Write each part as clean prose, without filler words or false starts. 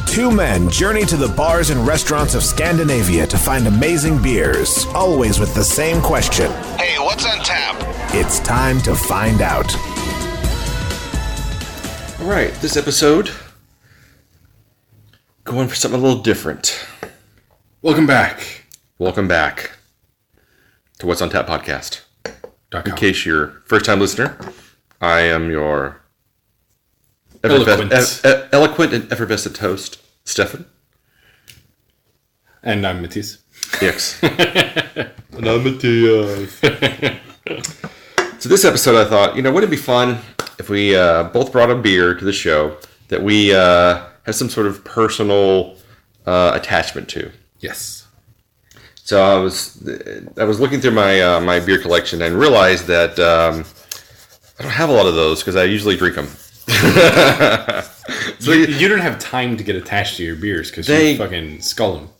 Two men journey to the bars and restaurants of Scandinavia to find amazing beers, always with the same question. Hey, what's on tap? It's time to find out. All right, this episode, going for something a little different. Welcome back. Welcome back to What's on Tap podcast. .com. In case you're a first-time listener, I am your Eloquent and effervescent host, Stefan. And I'm Mathias. Yes. And I'm Mathias. So this episode, I thought, wouldn't it be fun if we both brought a beer to the show that we have some sort of personal attachment to? Yes. So I was looking through my beer collection and realized that I don't have a lot of those because I usually drink them. So you don't have time to get attached to your beers because you fucking skull them.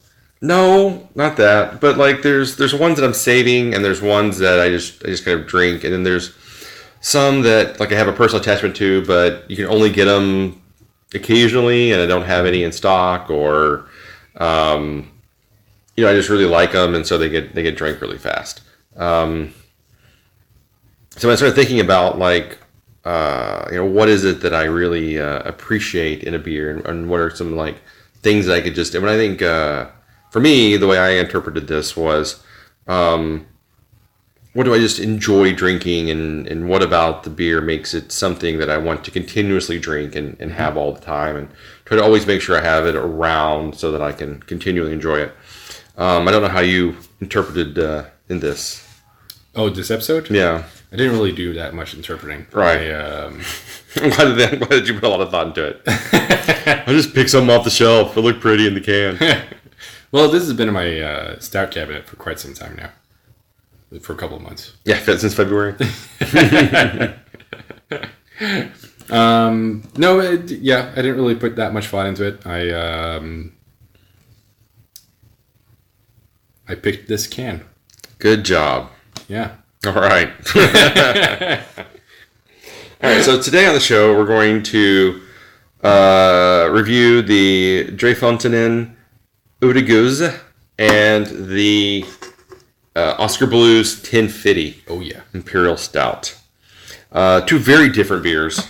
No, not that. But like, there's ones that I'm saving, and there's ones that I just kind of drink, and then there's some that like I have a personal attachment to, but you can only get them occasionally, and I don't have any in stock, or I just really like them, and so they get drank really fast. So when I started thinking about like, what is it that I really appreciate in a beer, and what are some like things that I could just. And when I think, for me, the way I interpreted this was, what do I just enjoy drinking, and what about the beer makes it something that I want to continuously drink and have all the time, and try to always make sure I have it around so that I can continually enjoy it. I don't know how you interpreted in this. Oh, this episode? Yeah. I didn't really do that much interpreting. Right. I'm glad that you put a lot of thought into it. I just pick something off the shelf. It looked pretty in the can. Well, this has been in my stout cabinet for quite some time now. For a couple of months. Yeah, since February. No, I didn't really put that much thought into it. I picked this can. Good job. Yeah. All right. All right, so today on the show, we're going to review the Dreifonteinen Oude Gueuze and the Oskar Blues Ten Fidy. Oh, yeah. Imperial Stout. Two very different beers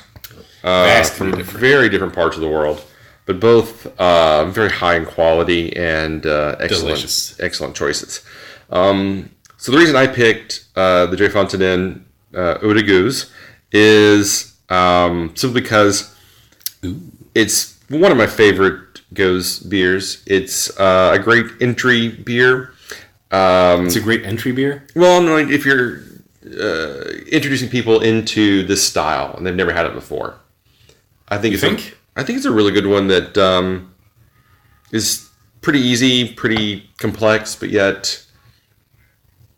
from very different parts of the world, but both very high in quality and excellent choices. So the reason I picked the Dreifonteinen Oude Gueuze is simply because it's one of my favorite Gueuze beers. It's a great entry beer. It's a great entry beer? Well, no, if you're introducing people into this style and they've never had it before, I think it's a really good one that is pretty easy, pretty complex, but yet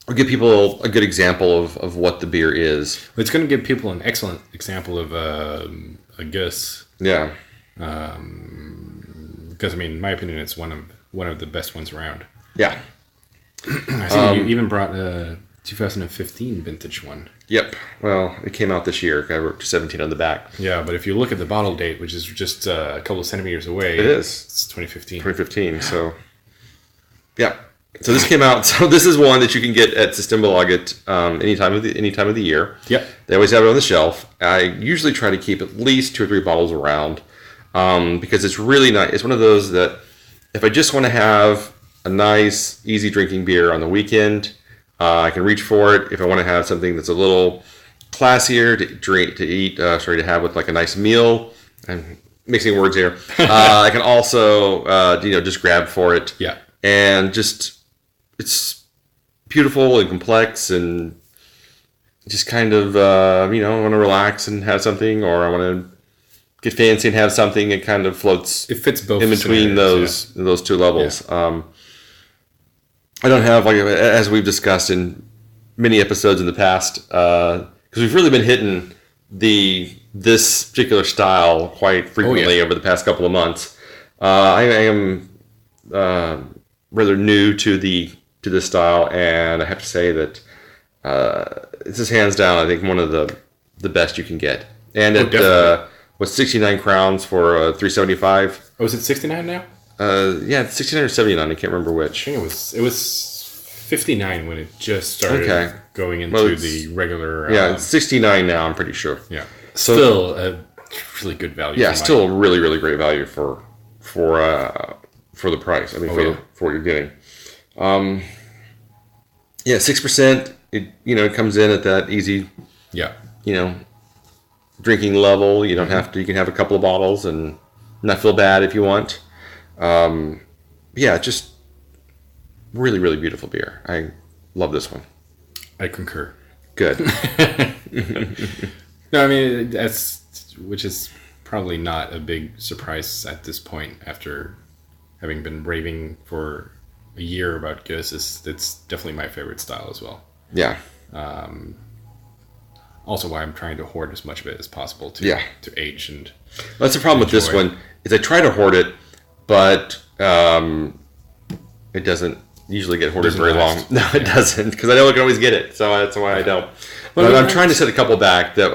will give people a good example of what the beer is. It's going to give people an excellent example of a Gueuze. Yeah. Because, in my opinion, it's one of the best ones around. Yeah. I think you even brought a 2015 vintage one. Yep. Well, it came out this year. I wrote 17 on the back. Yeah, but if you look at the bottle date, which is just a couple of centimeters away, it is. It's 2015. 2015. So, yeah. So this came out. So this is one that you can get at Systembolaget any time of the year. Yep. They always have it on the shelf. I usually try to keep at least 2 or 3 bottles around because it's really nice. It's one of those that if I just want to have a nice, easy drinking beer on the weekend, I can reach for it. If I want to have something that's a little classier to have with like a nice meal, I'm mixing words here. I can also, just grab for it. Yeah. And just, it's beautiful and complex and just kind of, I want to relax and have something, or I want to get fancy and have something. It kind of floats. It fits both in between those two levels. Yeah. I don't have, like, as we've discussed in many episodes in the past, because we've really been hitting this particular style quite frequently over the past couple of months. I am rather new to this style, and I have to say that this is hands down, I think, one of the best you can get. And at was 69 crowns for 375. Oh, is it 69 now? Yeah, 69 or 79. I can't remember which. I think it was 59 when it just started going into the regular. Yeah, it's 69 now. I'm pretty sure. Yeah, still a really good value. Yeah, still a really, really great value for the price. I mean, for what you're getting. 6%. It comes in at that easy. Yeah. Drinking level. You don't have to. You can have a couple of bottles and not feel bad if you want. Just really, really beautiful beer. I love this one. I concur. Good. No, I mean which is probably not a big surprise at this point after having been raving for a year about Gueuze. It's definitely my favorite style as well. Yeah. Also, why I'm trying to hoard as much of it as possible to age and. That's the problem with this one is I try to hoard it, but it doesn't usually get hoarded very long. No, it doesn't, because I know I can always get it, so that's why I don't. But I'm trying to set a couple back that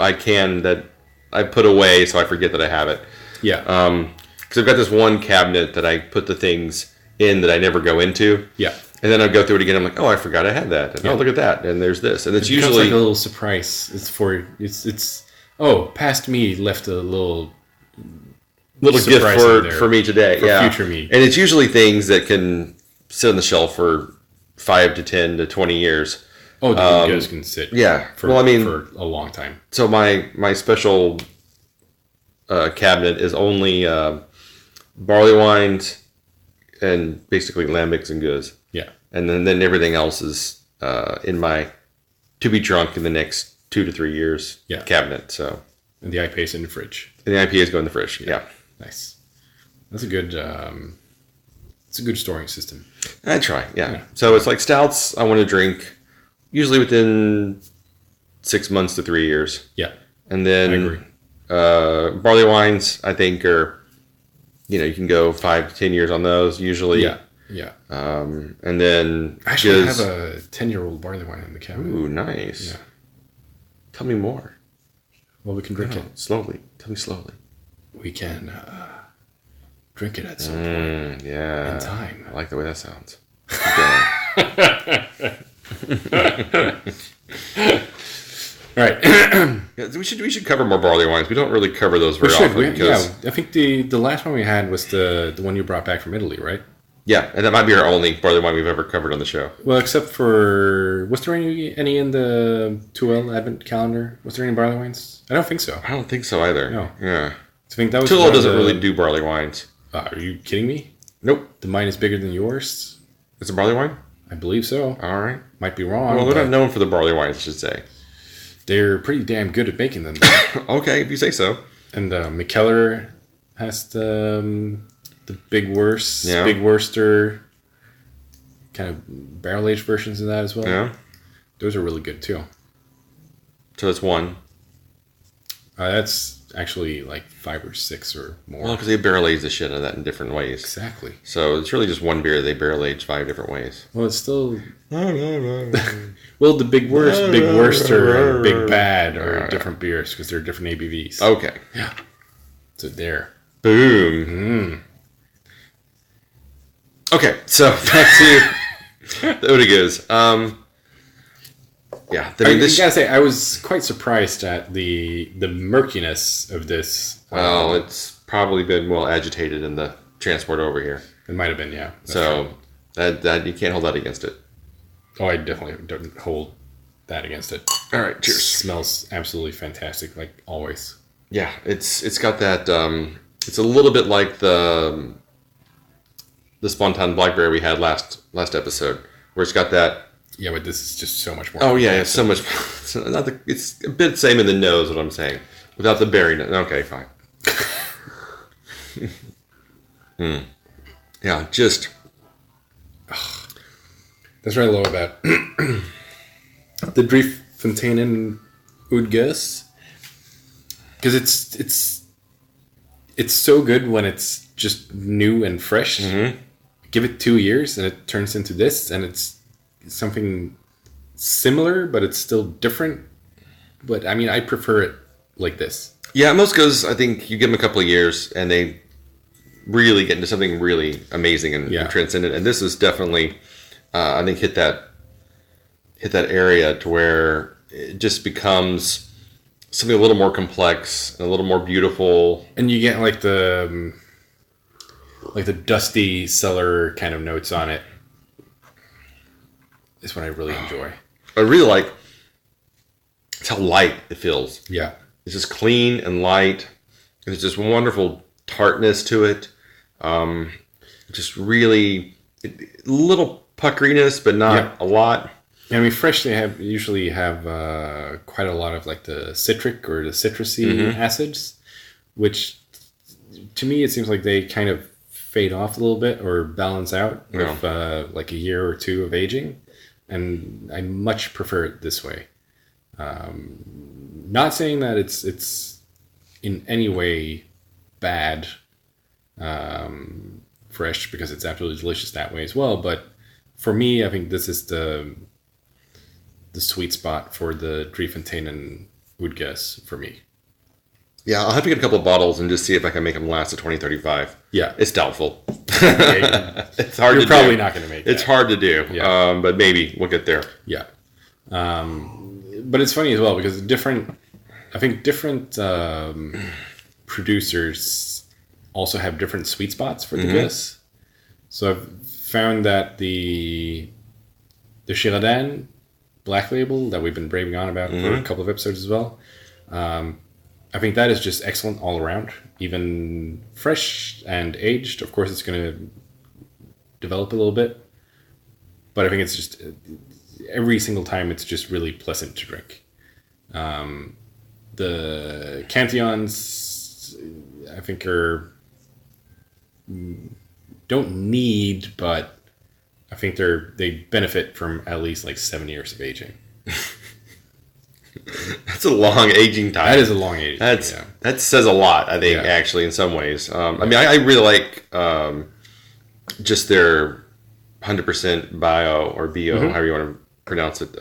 I put away so I forget that I have it. Yeah. Because I've got this one cabinet that I put the things in that I never go into. Yeah. And then I go through it again. I'm like, oh, I forgot I had that. And oh, look at that. And there's this. And it's usually like a little surprise. It's past me left a little gift for me today. For future me. And it's usually things that can sit on the shelf for 5 to 10 to 20 years. Oh, the Gueuze can sit. Yeah. For a long time. So my special cabinet is only barley wines and basically lambics and Gueuze. Yeah. And then everything else is in my to be drunk in the next 2 to 3 years cabinet. So. And the IPA is in the fridge. And the IPAs go in the fridge. Yeah. Nice. That's a good. It's a good storing system. I try. Yeah. So it's like stouts. I want to drink usually within 6 months to 3 years. Yeah. And then I agree. Barley wines, I think, are you can go 5 to 10 years on those usually. Yeah. Yeah. And then actually, I have a 10-year-old barley wine in the cabinet. Ooh, nice. Yeah. Tell me more. Well, we can drink it slowly. Tell me slowly. We can drink it at some point. Yeah. In time. I like the way that sounds. All right. We should cover more barley wines. We don't really cover those very often. I think the last one we had was the one you brought back from Italy, right? Yeah, and that might be our only barley wine we've ever covered on the show. Well, except for... Was there any in the 2L Advent calendar? Was there any barley wines? I don't think so. I don't think so either. No. Yeah. I think that was 2L doesn't really do barley wines. Are you kidding me? Nope. The mine is bigger than yours? It's a barley wine? I believe so. All right. Might be wrong. Well, they're not known for the barley wines, I should say. They're pretty damn good at making them. Okay, if you say so. And McKellar has the Big Worcester, kind of barrel-aged versions of that as well. Yeah. Those are really good, too. So that's one. That's actually like 5 or 6 or more. Well, because they barrel-age the shit out of that in different ways. Exactly. So it's really just one beer they barrel-age 5 different ways. Well, it's still... Well, the Big Worcester, and Big Bad are different beers because they're different ABVs. Okay. Yeah. So there. Boom. Okay, so back to the Oude Gueuze. I gotta say, I was quite surprised at the murkiness of this. Well, it's probably been well agitated in the transport over here. It might have been, yeah. So that you can't hold that against it. Oh, I definitely don't hold that against it. All right, cheers. It smells absolutely fantastic, like always. Yeah, it's got that. It's a little bit like the Spontan Blackberry we had last episode, where it's got that. Yeah, but this is just so much more. Oh yeah, it's so much. It's a bit same in the nose. What I'm saying, without the berry. Okay, fine. Yeah, just. That's what I love about the Driefontein and Oude Gueuze, because it's so good when it's just new and fresh. Mm-hmm. Give it 2 years and it turns into this, and it's something similar, but it's still different. But I mean, I prefer it like this. Yeah, most goes, I think you give them a couple of years and they really get into something really amazing and transcendent. And this is definitely, I think, hit that area to where it just becomes something a little more complex and a little more beautiful. And you get like the dusty cellar kind of notes on it. Is what I really enjoy. I really like how light it feels. Yeah. It's just clean and light. There's just wonderful tartness to it. Just really little puckeriness, but not a lot. I mean, fresh they usually have quite a lot of like the citric or the citrusy acids, which to me it seems like they kind of fade off a little bit or balance out with like a year or two of aging, and I much prefer it this way. Not saying that it's in any way bad fresh, because it's absolutely delicious that way as well. But for me, I think this is the sweet spot for the Driefontein and Oude Gueuze for me. Yeah, I'll have to get a couple of bottles and just see if I can make them last to 2035. Yeah. It's doubtful. It's hard to do. You're probably not going to make that. It's hard to do, but maybe we'll get there. Yeah. But it's funny as well because different producers also have different sweet spots for the Gueuze. So I've found that the Girardin Black Label that we've been raving on about for a couple of episodes as well, I think that is just excellent all around. Even fresh and aged, of course, it's going to develop a little bit. But I think it's just, every single time, it's just really pleasant to drink. The Cantillons, I think, don't need, but I think they benefit from at least like 7 years of aging. That's a long aging time. That is a long aging time. That says a lot, I think, actually, in some ways. I mean, I really like just their 100% bio or bio, however you want to pronounce it,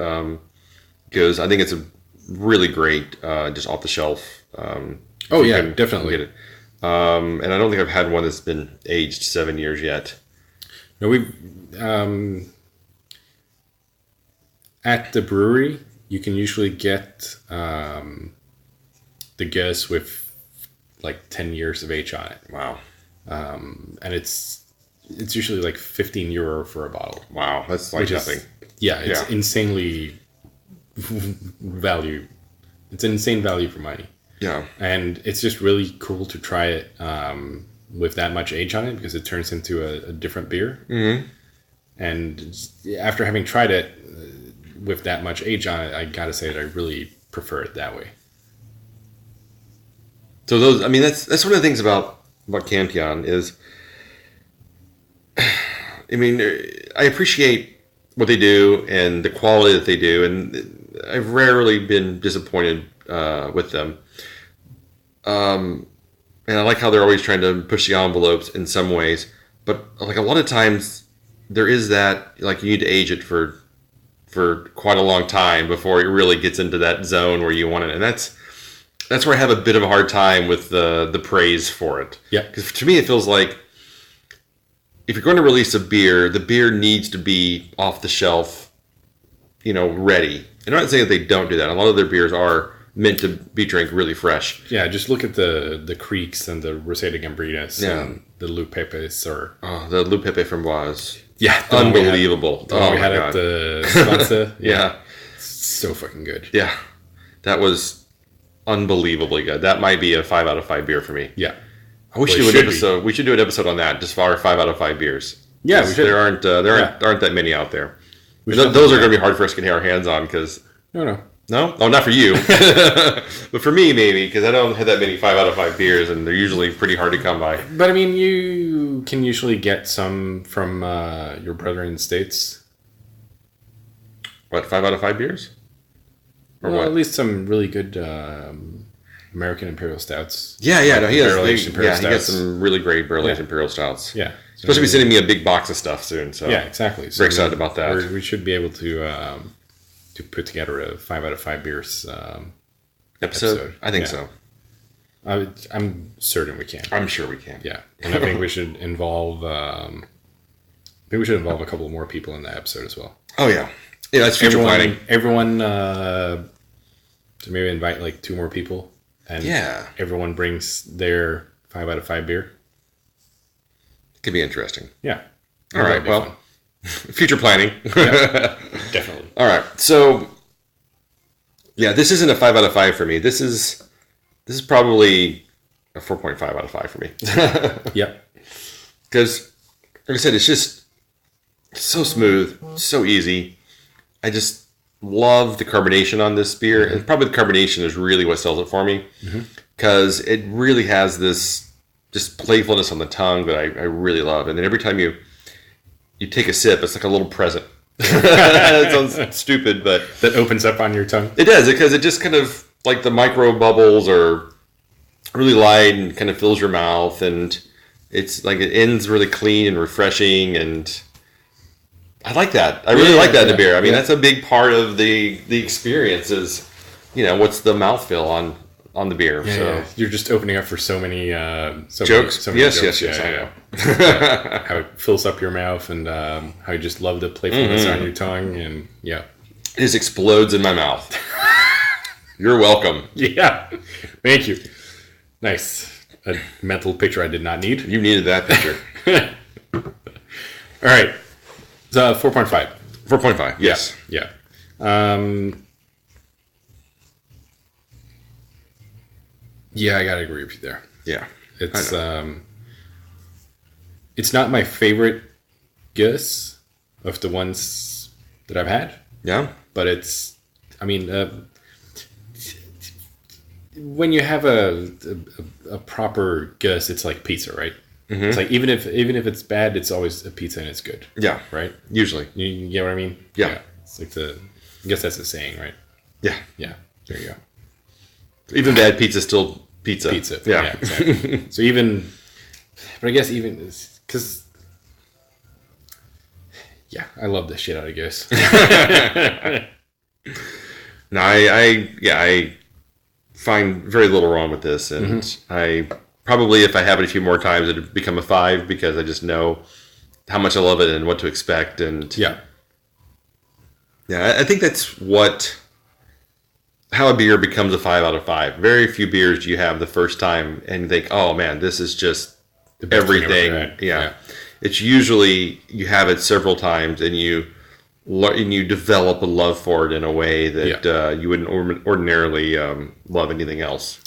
because I think it's a really great, just off the shelf. Definitely. Get it. And I don't think I've had one that's been aged 7 years yet. No, we've at the brewery, you can usually get the Gueuze with like 10 years of age on it. Wow. And it's usually like €15 for a bottle. Wow, that's like nothing. It's insanely value. It's an insane value for money. Yeah. And it's just really cool to try it with that much age on it because it turns into a different beer. Mm-hmm. And after having tried it with that much age on it, I gotta say that I really prefer it that way. So that's one of the things about Cantillon is, I mean, I appreciate what they do and the quality that they do, and I've rarely been disappointed with them. And I like how they're always trying to push the envelopes in some ways, but like a lot of times there is that, like, you need to age it for quite a long time before it really gets into that zone where you want it, and that's where I have a bit of a hard time with the praise for it. Yeah, because to me it feels like if you're going to release a beer, the beer needs to be off the shelf, ready. And I'm not saying that they don't do that. A lot of their beers are meant to be drank really fresh. Yeah, just look at the Creeks and the Rosé de Gambrinas and the Loup Pepes the Loup Pepe Framboise. Yeah, unbelievable. We had at the Svanse. Yeah. So fucking good. Yeah. That was unbelievably good. That might be a 5 out of 5 beer for me. Yeah. We should do an episode. We should do an episode on that, just for our 5 out of 5 beers. Yeah, we should. There aren't that many out there. Those are going to be hard for us to get our hands on because. No. No? Oh, not for you. But for me, maybe, because I don't have that many 5 out of 5 beers, and they're usually pretty hard to come by. But, I mean, you can usually get some from your brother in the States. What, 5 out of 5 beers? Or what? At least some really good American Imperial Stouts. Yeah, he Stouts. gets some really great barrel-aged Imperial Stouts. Yeah. Supposed to be sending me a big box of stuff soon. So yeah, exactly. Very excited about that. We should be able to put together a 5 out of 5 beers episode. I think so. I'm certain we can. I'm sure we can. Yeah, and I think we should involve. Maybe we should involve a couple more people in that episode as well. Oh yeah, that's future planning. Everyone, to maybe invite like 2 more people, and everyone brings their 5 out of 5 beer. Could be interesting. Yeah. All right. Well, future planning. Yeah, definitely. All right. So, yeah, this isn't a 5 out of 5 for me. This is probably a 4.5 out of 5 for me. Yep. Because, like I said, it's just so smooth, so easy. I just love the carbonation on this beer. And probably the carbonation is really what sells it for me. Because it really has this just playfulness on the tongue that I really love. And then every time you take a sip, it's like a little present. It sounds stupid, but... That opens up on your tongue? It does, because it just kind of, like the micro bubbles are really light and kind of fills your mouth. And it's like it ends really clean and refreshing. And I like that. I really like that in the beer. I mean, that's a big part of the experience is, what's the mouthfeel on the beer. So you're just opening up for so many jokes. Yes, jokes. Yes, I know. How it fills up your mouth and how you just love the playfulness on your tongue and it just explodes in my mouth. You're welcome. Yeah, thank you. Nice. A mental picture I did not need. You needed that picture. All right. So 4.5. 4.5. Yes. Yeah. Yeah, I gotta agree with you there. Yeah, it's not my favorite Gueuze of the ones that I've had. Yeah, but when you have a proper Gueuze, it's like pizza, right? It's like even if it's bad, it's always a pizza and it's good. Yeah, right. Usually, you get what I mean? Yeah. It's like I guess that's the saying, right? Yeah. There you go. Even bad pizza still pizza. Pizza. Yeah, exactly. So but I guess even because, I love the shit out of Gueuze. No, I find very little wrong with this, and I probably, if I have it a few more times, it'd become a 5 because I just know how much I love it and what to expect, and I think that's how a beer becomes a 5 out of 5. Very few beers do you have the first time and you think, oh man, this is just everything. Yeah. It's usually you have it several times and you develop a love for it in a way that you wouldn't ordinarily love anything else.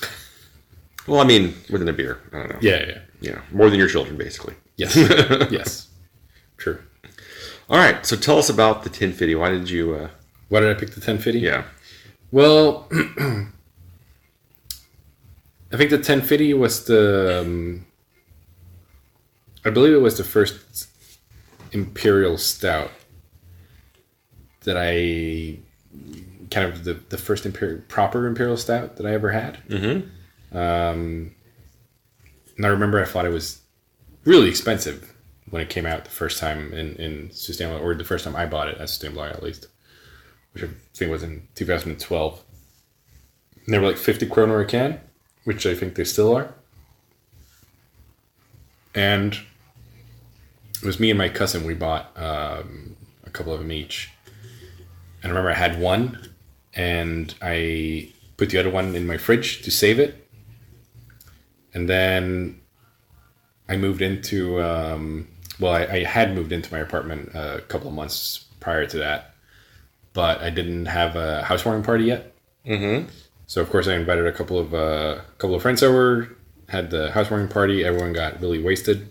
Well, I mean, within a beer. I don't know. Yeah. More than your children, basically. Yes. Yes. True. All right. So tell us about the Ten Fidy. Why did you... Why did I pick the Ten Fidy? Yeah. Well, I think the Ten Fidy was I believe it was the first imperial stout that the first proper imperial stout that I ever had. And I remember I thought it was really expensive when it came out the first time in Systembolaget, or the first time I bought it at Systembolaget at least, which I think was in 2012. And they were like 50 kroner a can, which I think they still are. And it was me and my cousin, we bought a couple of them each. And I remember I had one, and I put the other one in my fridge to save it. And then I moved into, I had moved into my apartment a couple of months prior to that, but I didn't have a housewarming party yet. So of course I invited a couple of friends over, had the housewarming party. Everyone got really wasted.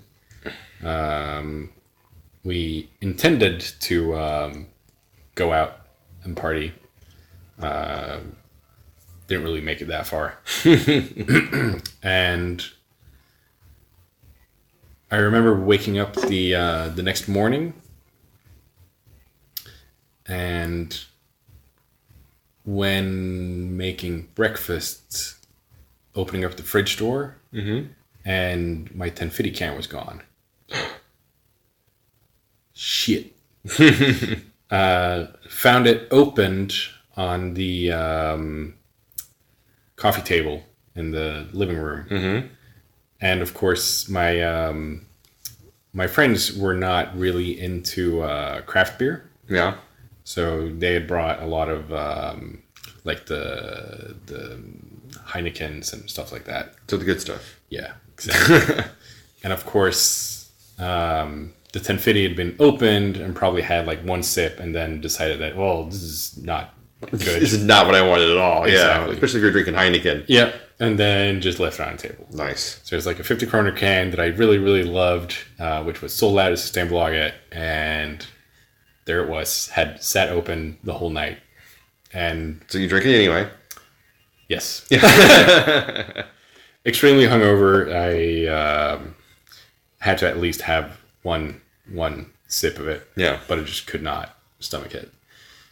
We intended to go out and party. Didn't really make it that far. And I remember waking up the next morning, and when making breakfast, opening up the fridge door, and my Ten Fidy can was gone. Shit. Found it opened on the coffee table in the living room. And of course, my friends were not really into craft beer. Yeah. So they had brought a lot of like the Heinekens and stuff like that. So the good stuff. Yeah, exactly. And of course, the Ten Fidy had been opened and probably had like one sip and then decided that, well, this is not good. This is not what I wanted at all. Exactly. Yeah, especially if you're drinking Heineken. Yep. And then just left it on the table. Nice. So it's like a 50 kroner can that I really, really loved, which was sold out at Systembolaget. And there it was, had sat open the whole night. And so you drink it anyway? Yes. Extremely hungover. I had to at least have one sip of it. Yeah. But I just could not stomach it.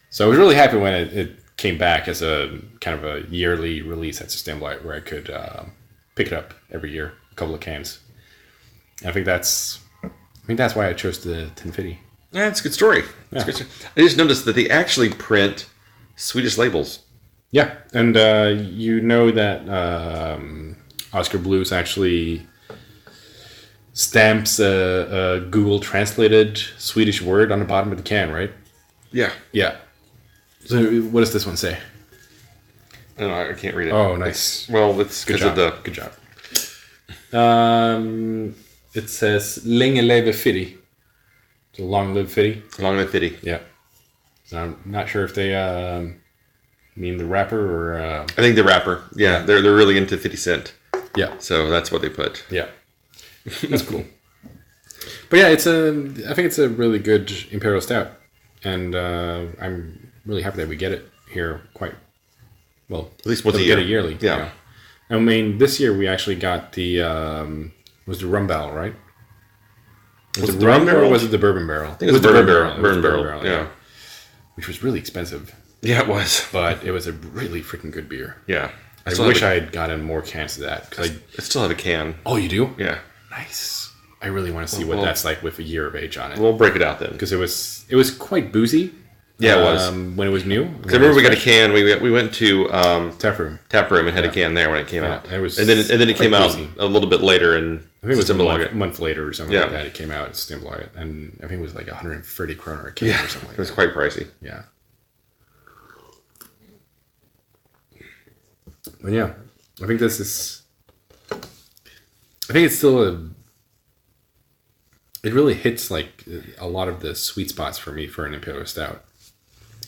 So I was really happy when it came back as a kind of a yearly release at Systembolaget where I could pick it up every year, a couple of cans. And I think that's why I chose the Ten Fidy. Yeah, it's a good story. Yeah. It's a good story. I just noticed that they actually print Swedish labels. Yeah, and you know that Oskar Blues actually stamps a Google translated Swedish word on the bottom of the can, right? Yeah. Yeah. So what does this one say? I can't read it. Oh, nice. It's because of the... Good job. It says Länge leve Fidy. So long live Fidy. Long live Fidy. Yeah. So I'm not sure if they mean the rapper or... I think the rapper. Yeah, they're really into 50 Cent. Yeah. So that's what they put. Yeah. That's cool. But yeah, I think it's a really good Imperial Stout. And I'm really happy that we get it here quite well. At least once a year. year. Get it yearly. Yeah. I mean, this year we actually got the was the rum barrel, right? Was it the rum barrel or was it the bourbon barrel? I think it was the bourbon barrel. Bourbon barrel. Yeah. Which was really expensive. Yeah, it was. But it was a really freaking good beer. Yeah. I wish I had gotten more cans of that. I still have a can. Oh, you do? Yeah. Nice. I really want to see what that's like with a year of age on it. We'll break it out then. Because it was quite boozy. Yeah, it was. When it was new. Because I remember we got a can. We went to Tap room and had a can there when it came out. It was and then it came out a little bit later and I think it was a month later or something like that. It came out at Systembolaget, and I think it was like 130 kroner a can or something like that. It was quite pricey. Yeah. But yeah, I think it's still it really hits like a lot of the sweet spots for me for an Imperial Stout.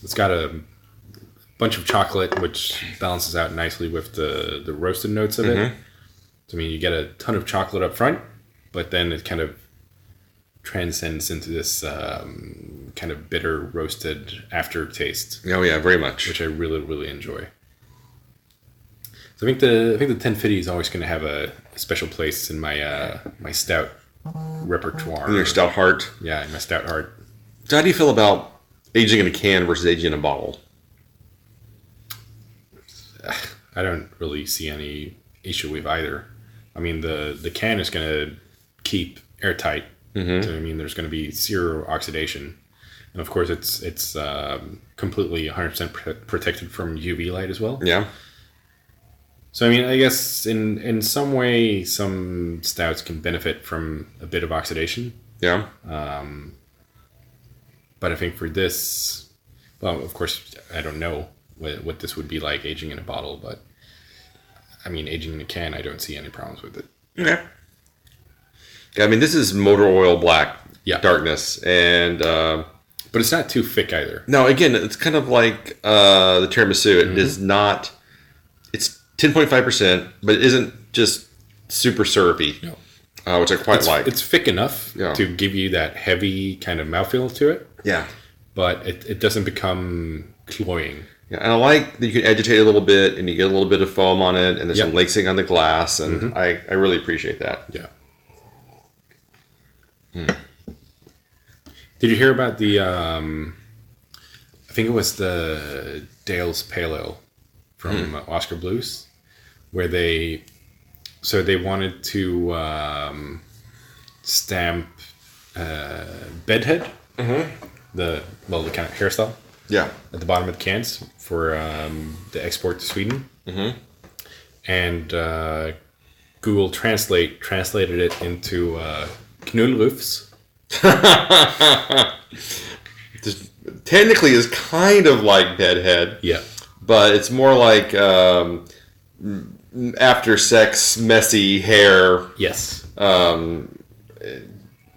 It's got a bunch of chocolate, which balances out nicely with the roasted notes of it. So, I mean, you get a ton of chocolate up front, but then it kind of transcends into this kind of bitter roasted aftertaste. Oh yeah, very much. Which I really, really enjoy. So I think the Ten Fidy is always going to have a special place in my my stout repertoire. In your stout heart. Yeah, in my stout heart. So how do you feel about aging in a can versus aging in a bottle? I don't really see any issue with either. I mean, the can is going to keep airtight. So, I mean, there's going to be zero oxidation. And of course, it's completely 100% protected from UV light as well. Yeah. So, I mean, I guess in some way, some stouts can benefit from a bit of oxidation. Yeah. But I think for this, well, of course, I don't know what this would be like aging in a bottle, but I mean, aging in a can, I don't see any problems with it. Yeah. I mean, this is motor oil black darkness, and but it's not too thick either. No, again, it's kind of like the tiramisu. It is not. It's 10.5%, but it isn't just super syrupy, which I quite like. It's thick enough to give you that heavy kind of mouthfeel to it. Yeah. But it doesn't become cloying. Yeah, and I like that you can agitate it a little bit, and you get a little bit of foam on it, and there's some lacing on the glass, and I really appreciate that. Yeah. Did you hear about the, I think it was the Dale's Pale Ale from Oskar Blues, where they wanted to stamp bedhead, the kind of hairstyle, at the bottom of the cans for the export to Sweden, and Google Translate translated it into Knulrufs. Technically, is kind of like bedhead. Yeah. But it's more like after sex, messy hair. Yes.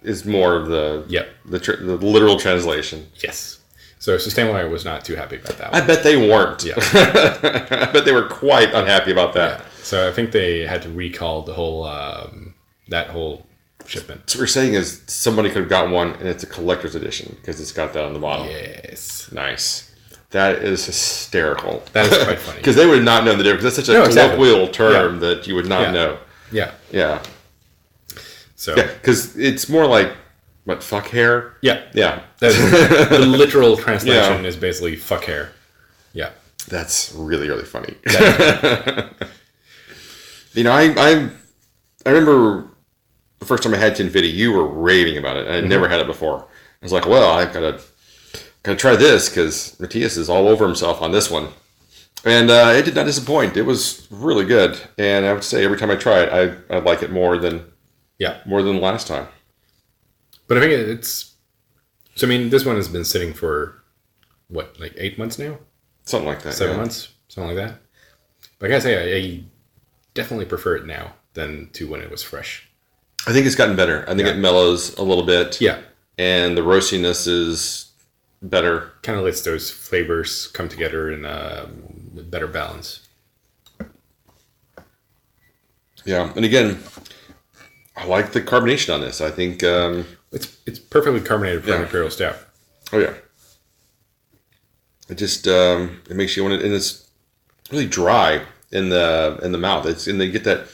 Is more of the the literal translation. Yes. So Systemware was not too happy about that one. I bet they weren't. Yeah. I bet they were quite unhappy about that. Yeah. So I think they had to recall the whole that whole shipment. So what we're saying is somebody could have gotten one and it's a collector's edition because it's got that on the bottom. Yes. Nice. That is hysterical. That is quite funny. Because they would not know the difference. That's such a colloquial term that you would not know. Yeah. Yeah. So. Yeah, because it's more like, what, fuck hair? Yeah. Yeah. The literal translation is basically fuck hair. Yeah. That's really, really funny. You know, I remember the first time I had Ten Fidy, you were raving about it. I never had it before. I was like, well, I've got to try this because Mathias is all over himself on this one. And it did not disappoint. It was really good. And I would say every time I try it, I like it more than last time. But I think it's... So, I mean, this one has been sitting for, what, like 8 months now? Something like that. 7 months? Something like that. But I gotta say, I definitely prefer it now than to when it was fresh. I think it's gotten better. I think it mellows a little bit. Yeah. And the roastiness is better. Kind of lets those flavors come together in a better balance. Yeah. And again, I like the carbonation on this. I think... It's perfectly carbonated for an Imperial Stout. Oh, yeah. It just... it makes you want it... And it's really dry in the mouth. And they get that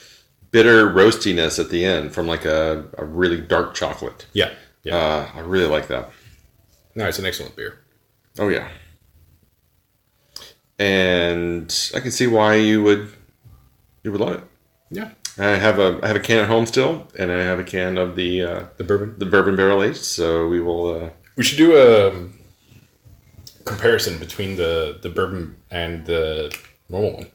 bitter roastiness at the end from like a really dark chocolate. Yeah. Yeah. I really like that. No, it's an excellent beer. Oh, yeah. And I can see why you would love it. Yeah. I have a can at home still, and I have a can of the bourbon barrel aged. So we will. We should do a comparison between the bourbon and the normal one.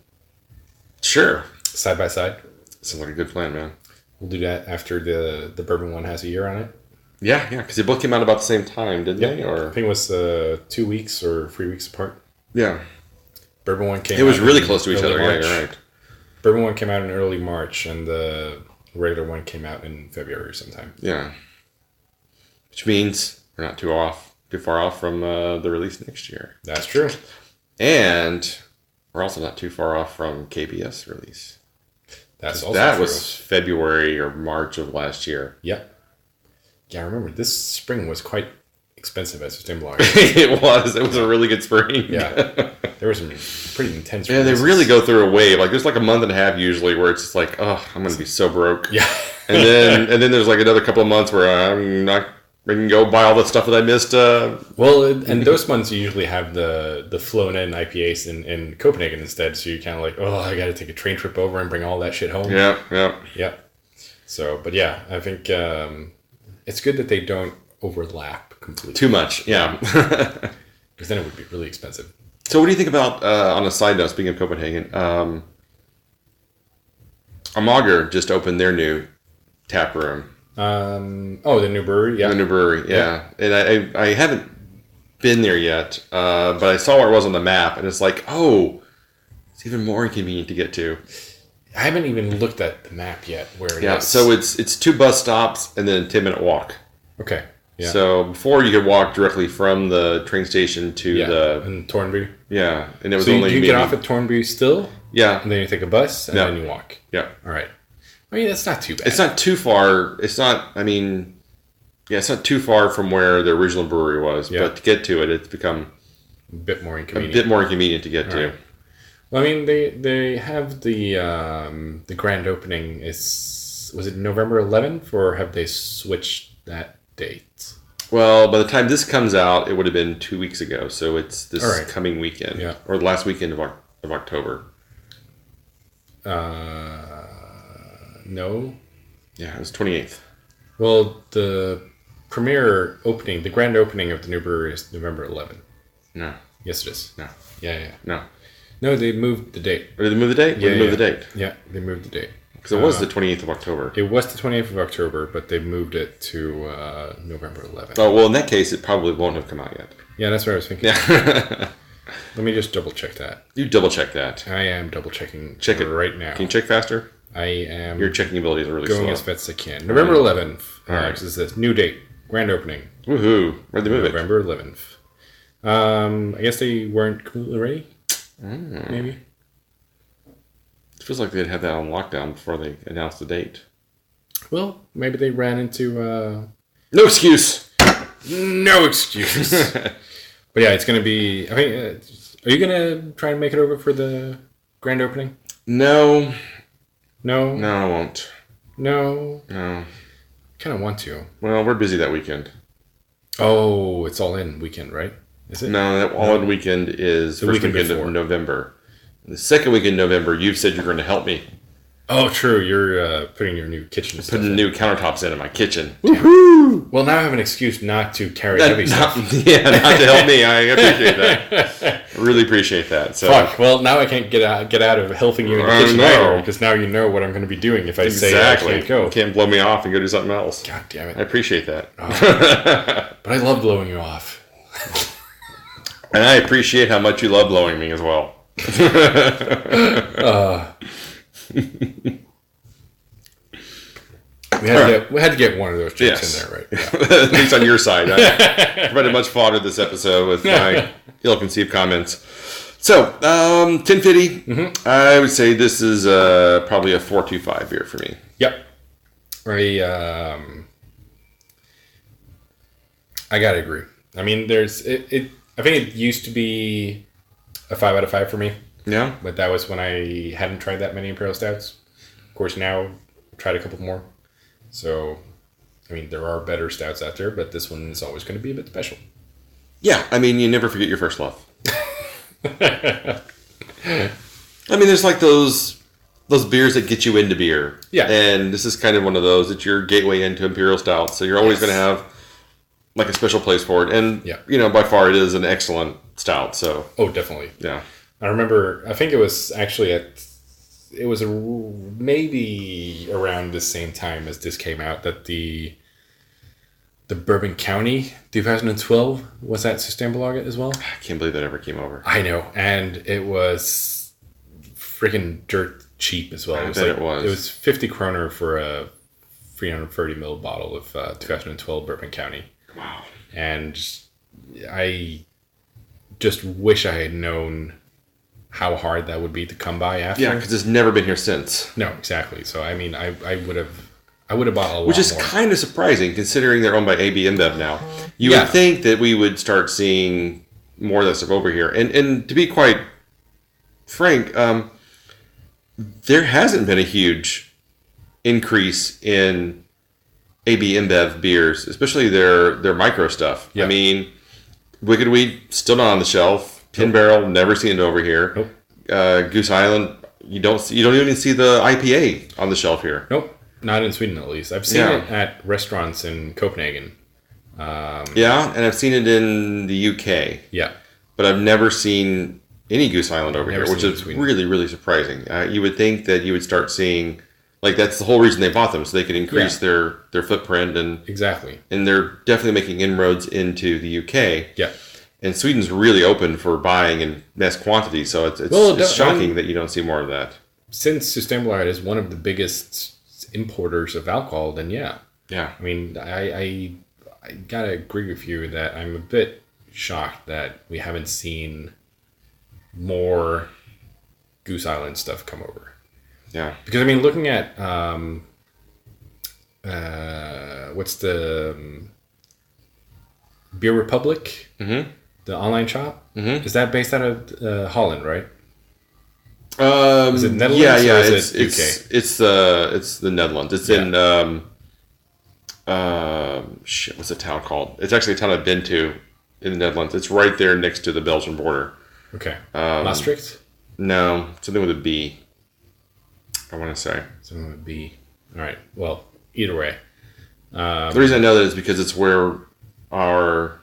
Sure. Side by side. Sounds like a good plan, man. We'll do that after the bourbon one has a year on it. Yeah, because they both came out about the same time, didn't they? Or I think it was 2 weeks or 3 weeks apart. Yeah. Bourbon one came. It was really close to each other. Yeah, you're right. Bourbon one came out in early March, and the regular one came out in February sometime. Yeah. Which means we're not too far off from the release next year. That's true. And we're also not too far off from KBS release. That's also that true. was February or March of last year. Yeah. Yeah, I remember this spring was quite expensive at Systembolaget. It was a really good spring. Yeah. There were some pretty intense releases. Yeah, they really go through a wave. Like there's like a month and a half usually where it's just like, oh, I'm gonna be so broke. Yeah. and then there's like another couple of months where I can go buy all the stuff that I missed. Well, and those months you usually have the flown in IPAs in Copenhagen instead. So you're kind of like, oh, I got to take a train trip over and bring all that shit home. Yeah. So, but yeah, I think it's good that they don't overlap completely. Too much, yeah. Because then it would be really expensive. So what do you think about, on a side note, speaking of Copenhagen, Amager just opened their new tap room. The new brewery, yeah. The new brewery, yeah. And I haven't been there yet, but I saw where it was on the map, and it's like, oh, it's even more inconvenient to get to. I haven't even looked at the map yet where it is. Yeah, so it's 2 bus stops and then a 10-minute walk. Okay. Yeah. So before you could walk directly from the train station to in Tornby. Yeah, and it was so only you get off at Tornby still. Yeah, and then you take a bus and then you walk. Yeah. All right. I mean, that's not too bad. It's not too far. It's not. I mean, it's not too far from where the original brewery was. Yeah. But to get to it, it's become a bit more inconvenient. To get to. Right. Well, I mean, they have the grand opening. Was it November 11th, or have they switched that date? Well, by the time this comes out, it would have been 2 weeks ago. So it's this coming weekend, or the last weekend of October. No. Yeah, it was 28th. Well, the premiere opening, the grand opening of the new brewery is November 11th. No. Yes, it is. No. Yeah. No. No, they moved the date. Or did they move the date? Yeah, they moved the date? Yeah, they moved the date. Because it was the 28th of October. It was the 28th of October, but they moved it to November 11th. Oh, well, in that case, it probably won't have come out yet. Yeah, that's what I was thinking. Yeah. Let me just double check that. You double check that. I am double checking Check it right now. Can you check faster? I am. Your checking abilities are really going slow. as fast as I can. November 11th. All right. This is this new date. Grand opening. Woohoo. Where'd they move it? November 11th. I guess they weren't completely ready. Maybe. It feels like they'd had that on lockdown before they announced the date. Well, maybe they ran into... No excuse! No excuse. But yeah, it's going to be... I think... are you going to try and make it over for the grand opening? No. No? No, I won't. No? No. Kind of want to. Well, we're busy that weekend. Oh, it's all in weekend, right? Is it? No, that all-in weekend is the first weekend weekend before. of November. The second weekend in November, you've said you're going to help me. Oh, true. You're putting your new kitchen stuff Putting in. new countertops in my kitchen. Woohoo! Well, now I have an excuse not to carry heavy stuff. Not to help me. I appreciate that. I really appreciate that. So. Fuck. Well, now I can't get out of helping you in the kitchen either, because now you know what I'm going to be doing if I say I can't go. You can't blow me off and go do something else. God damn it. I appreciate that. But I love blowing you off. And I appreciate how much you love blowing me as well. We had to get one of those jokes in there, right? Yeah. At least on your side. I provided much fodder this episode with my ill-conceived comments. So, Ten Fidy, I would say this is probably a 4.25 beer for me. Yep. I gotta agree. I mean, I think it used to be a 5 out of 5 for me. Yeah. But that was when I hadn't tried that many Imperial Stouts. Of course, now I've tried a couple more. So, I mean, there are better stouts out there, but this one is always going to be a bit special. Yeah, I mean, you never forget your first love. I mean, there's like those beers that get you into beer. Yeah. And this is kind of one of those. It's your gateway into Imperial Stout. So you're always going to have like a special place for it. And, by far it is an excellent stout. So. Oh, definitely. Yeah. I remember, I think it was actually maybe around the same time as this came out that the Bourbon County 2012 was at Systembolaget as well. I can't believe that ever came over. I know, and it was freaking dirt cheap as well. I bet it was. It was 50 kroner for a 330 ml bottle of 2012 Bourbon County. Wow. And I just wish I had known how hard that would be to come by after. Yeah, because it's never been here since. No, exactly. So I mean, I would have bought a lot more. Which is kind of surprising considering they're owned by AB InBev now. You would think that we would start seeing more of that stuff over here. And to be quite frank, there hasn't been a huge increase in AB InBev beers, especially their micro stuff. Yeah. I mean, Wicked Wheat still not on the shelf. Tin Barrel, never seen it over here. Nope. Goose Island, you don't even see the IPA on the shelf here. Nope, not in Sweden at least. I've seen it at restaurants in Copenhagen. And I've seen it in the UK. Yeah, but I've never seen any Goose Island over here, which is really, really surprising. You would think that you would start seeing, like that's the whole reason they bought them, so they could increase their footprint and exactly. And they're definitely making inroads into the UK. Yeah. And Sweden's really open for buying in mass quantity, so it's shocking that you don't see more of that. Since Systembolaget is one of the biggest importers of alcohol, then yeah. I mean, I gotta agree with you that I'm a bit shocked that we haven't seen more Goose Island stuff come over. Yeah. Because I mean, looking at what's the Beer Republic? Mm-hmm. The online shop? Mm-hmm. Is that based out of Holland, right? Is it Netherlands? Yeah. Or is it UK? It's the Netherlands. It's in what's the town called? It's actually a town I've been to in the Netherlands. It's right there next to the Belgian border. Okay. Maastricht? No, something with a B. I want to say something with a B. All right. Well, either way. The reason I know that is because it's where our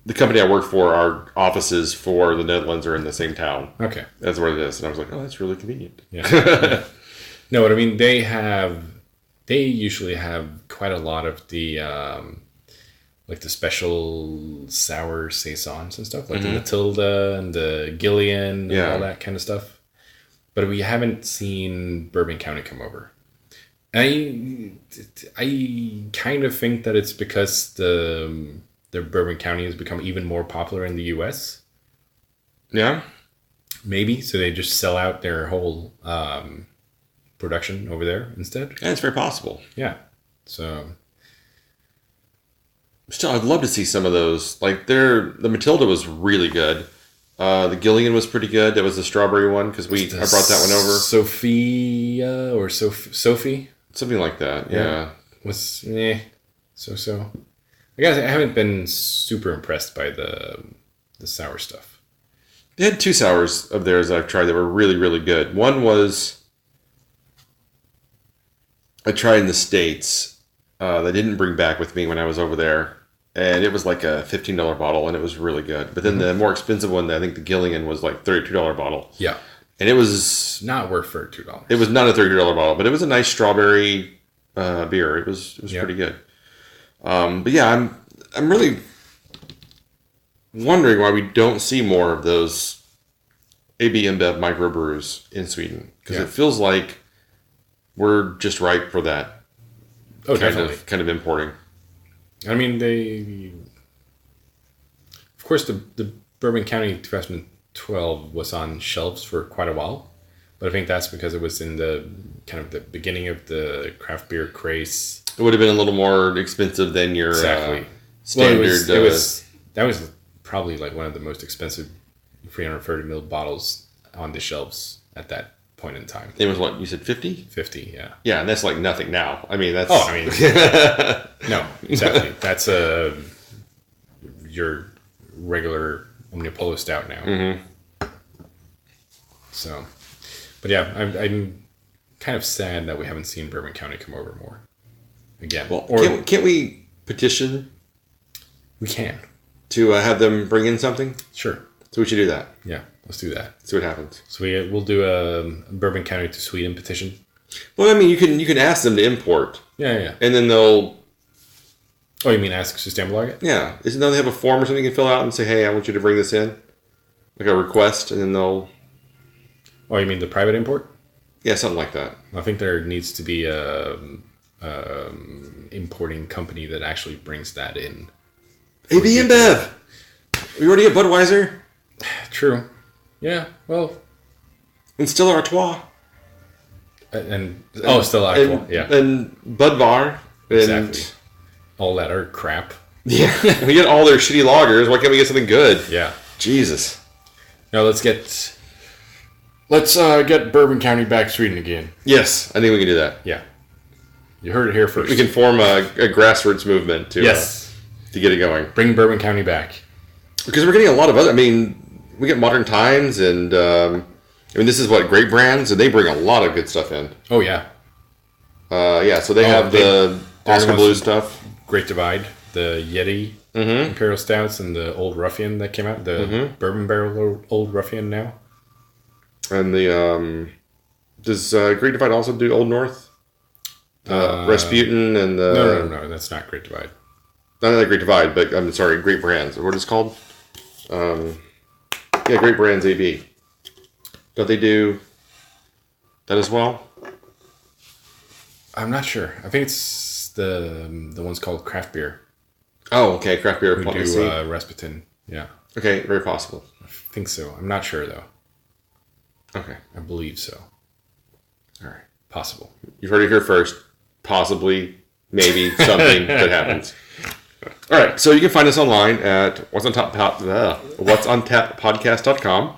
the company I work for, our offices for the Netherlands are in the same town. Okay. That's what it is. And I was like, oh, that's really convenient. Yeah. No, what I mean, they usually have quite a lot of the, like the special sour saisons and stuff, like the Matilda and the Gillian and all that kind of stuff. But we haven't seen Bourbon County come over. I kind of think that it's because the Bourbon County has become even more popular in the U.S. Yeah. Maybe. So they just sell out their whole production over there instead. Yeah, it's very possible. Yeah. So... Still, I'd love to see some of those. Like, the Matilda was really good. The Gillian was pretty good. That was the strawberry one, because I brought that one over. Sophia or Sophie? Something like that, yeah. Was, so. I guess I haven't been super impressed by the sour stuff. They had 2 sours of theirs that I've tried that were really, really good. One was, I tried in the States. They didn't bring back with me when I was over there. And it was like a $15 bottle, and it was really good. But then the more expensive one, I think the Gillian was like $32 bottle. Yeah. And it was... Not worth $32. It was not a $30 bottle, but it was a nice strawberry beer. It was pretty good. But yeah, I'm really wondering why we don't see more of those AB InBev microbrews in Sweden. Because it feels like we're just ripe for that kind of importing. I mean, of course, the Bourbon County 2012 was on shelves for quite a while, but I think that's because it was in the kind of the beginning of the craft beer craze. It would have been a little more expensive than your standard. That was probably like one of the most expensive 330 ml bottles on the shelves at that point in time. It was what, you said 50? 50, yeah. Yeah, and that's like nothing now. I mean, that's... No, exactly. That's your regular Omnipolo Stout now. Mm-hmm. So, but yeah, I'm kind of sad that we haven't seen Bourbon County come over more. Again. Well, can't we petition? We can. To have them bring in something? Sure. So we should do that. Yeah, let's do that. See what happens. So we'll do a Bourbon County to Sweden petition. Well, I mean, you can ask them to import. Yeah. And then they'll... Oh, you mean ask Systembolaget? Yeah. Isn't they have a form or something you can fill out and say, hey, I want you to bring this in? Like a request, and then they'll... Oh, you mean the private import? Yeah, something like that. I think there needs to be a importing company that actually brings that in. AB InBev! We already get Budweiser. True. Yeah, well... And Stella Artois. Stella Artois, yeah. And Budvar. Exactly. All that are crap. Yeah. We get all their shitty lagers. Why can't we get something good? Yeah. Jesus. Now let's get Bourbon County back to Sweden again. Yes, I think we can do that. Yeah. You heard it here first. We can form a grassroots movement to get it going. Bring Bourbon County back. Because we're getting a lot of other... I mean, we get Modern Times and... this is what, Great Brands, and they bring a lot of good stuff in. Oh, yeah. So they have the Oskar Blues stuff. Great Divide, the Yeti Imperial Stouts, and the Old Ruffian that came out. The Bourbon Barrel Old Ruffian now. And the... does Great Divide also do Old North? Rasputin and the... No, that's not Great Divide. Not Great Divide, but I'm sorry, Great Brands. What is it called? Great Brands AB. Don't they do that as well? I'm not sure. I think it's the one's called Craft Beer. Oh, okay, Craft Beer. We do Rasputin. Yeah. Okay, very possible. I think so. I'm not sure though. Okay, I believe so. All right, possible. You've heard it here first. Possibly, maybe something that happens. All right, so you can find us online at what'sontappodcast.com,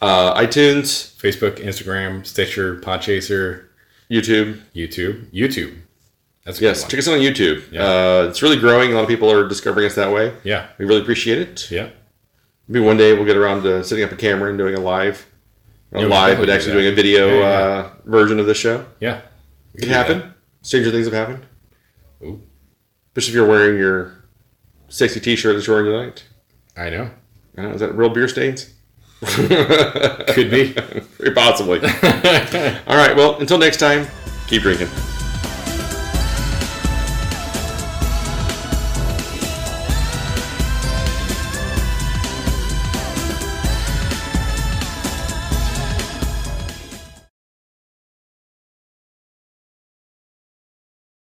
iTunes, Facebook, Instagram, Stitcher, Podchaser, YouTube. That's a good one. Check us out on YouTube. Yeah. It's really growing. A lot of people are discovering us that way. Yeah, we really appreciate it. Yeah, maybe one day we'll get around to setting up a camera and doing a live, but actually doing a video version of the show. Yeah, it can happen. That. Stranger things have happened. Ooh. Especially if you're wearing your sexy T-shirt that you're wearing tonight. I know. Is that real beer stains? Could be. Very possibly. All right, well, until next time, keep drinking.